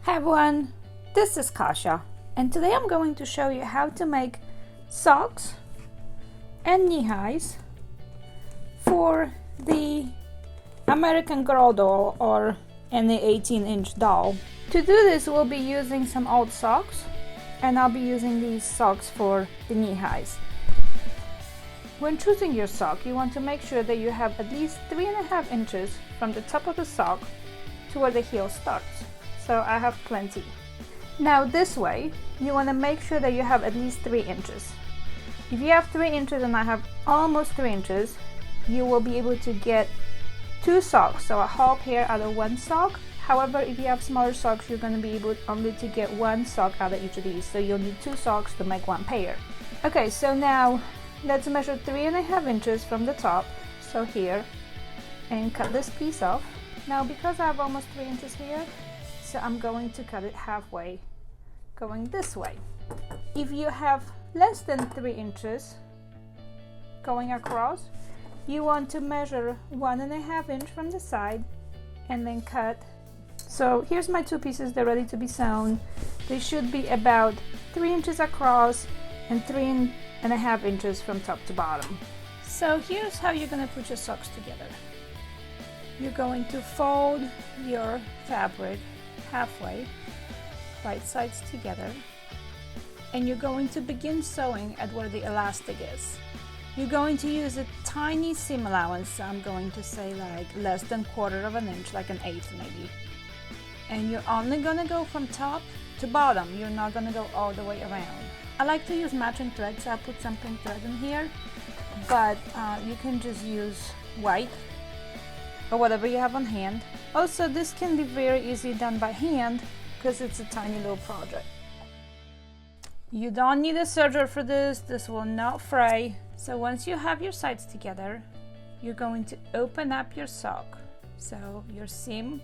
Hi everyone, this is Kasia, and today I'm going to show you how to make socks and knee highs for the American Girl doll or any 18-inch doll. To do this, we'll be using some old socks, and I'll be using these socks for the knee highs. When choosing your sock, you want to make sure that you have at least 3.5 inches from the top of the sock to where the heel starts. So I have plenty. Now this way, you want to make sure that you have at least 3 inches. If you have 3 inches and I have almost 3 inches, you will be able to get 2 socks, so a whole pair out of 1 sock. However, if you have smaller socks, you're going to be able only to get 1 sock out of each of these, so you'll need 2 socks to make 1 pair. Okay, so now let's measure 3.5 inches from the top, so here, and cut this piece off. Now because I have almost 3 inches here, so I'm going to cut it halfway, going this way. If you have less than 3 inches going across, you want to measure 1.5 inch from the side and then cut. So here's my 2 pieces, they're ready to be sewn. They should be about 3 inches across and 3.5 inches from top to bottom. So here's how you're going to put your socks together. You're going to fold your fabric halfway, right sides together, and you're going to begin sewing at where the elastic is. You're going to use a tiny seam allowance, so I'm going to say like less than 1/4 inch, like 1/8 maybe. And you're only going to go from top to bottom, you're not going to go all the way around. I like to use matching threads, so I'll put some pink thread in here, but you can just use white or whatever you have on hand. Also, this can be very easily done by hand because it's a tiny little project. You don't need a serger for this, this will not fray. So once you have your sides together, you're going to open up your sock. So your seam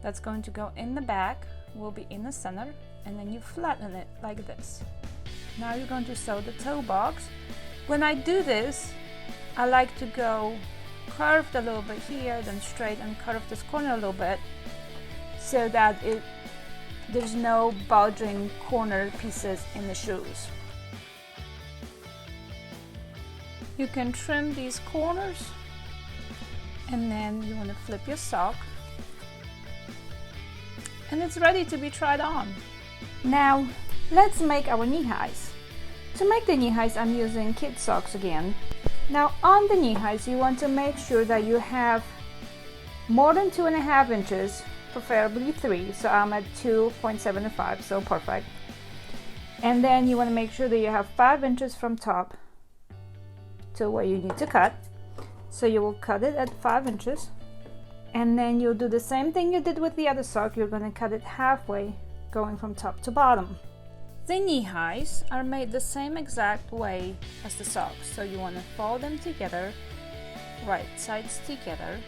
that's going to go in the back will be in the center, and then you flatten it like this. Now you're going to sew the toe box. When I do this, I like to go curved a little bit here, then straight, and curve this corner a little bit so that there's no bulging corner pieces in the shoes. You can trim these corners, and then you want to flip your sock, and it's ready to be tried on. Now let's make our knee highs. To make the knee highs, I'm using kid socks again. Now on the knee highs, you want to make sure that you have more than 2.5 inches, preferably 3, so I'm at 2.75, so perfect. And then you want to make sure that you have 5 inches from top to where you need to cut. So you will cut it at 5 inches, and then you'll do the same thing you did with the other sock. You're going to cut it halfway, going from top to bottom. The knee highs are made the same exact way as the socks, so you want to fold them together, right sides together.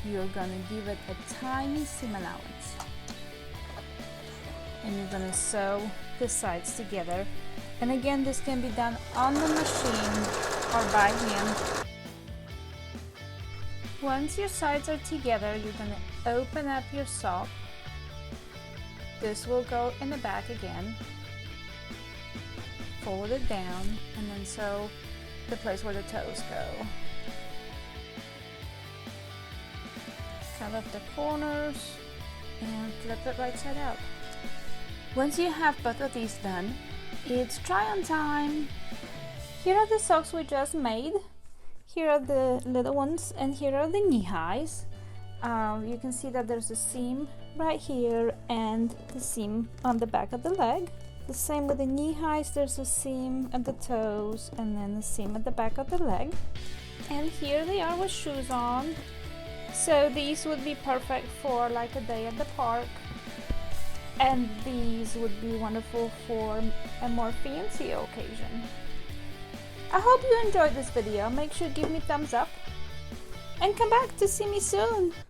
You're going to give it a tiny seam allowance, and you're going to sew the sides together. And again, this can be done on the machine or by hand. Once your sides are together, you're going to open up your sock. This will go in the back again. Fold it down, and then sew the place where the toes go. Cut up the corners and flip it right side out. Once you have both of these done, it's try on time. Here are the socks we just made. Here are the little ones, and here are the knee highs. You can see that there's a seam right here and the seam on the back of the leg. The same with the knee highs, there's a seam at the toes and then a seam at the back of the leg. And here they are with shoes on. So these would be perfect for like a day at the park. And these would be wonderful for a more fancy occasion. I hope you enjoyed this video. Make sure to give me a thumbs up and come back to see me soon.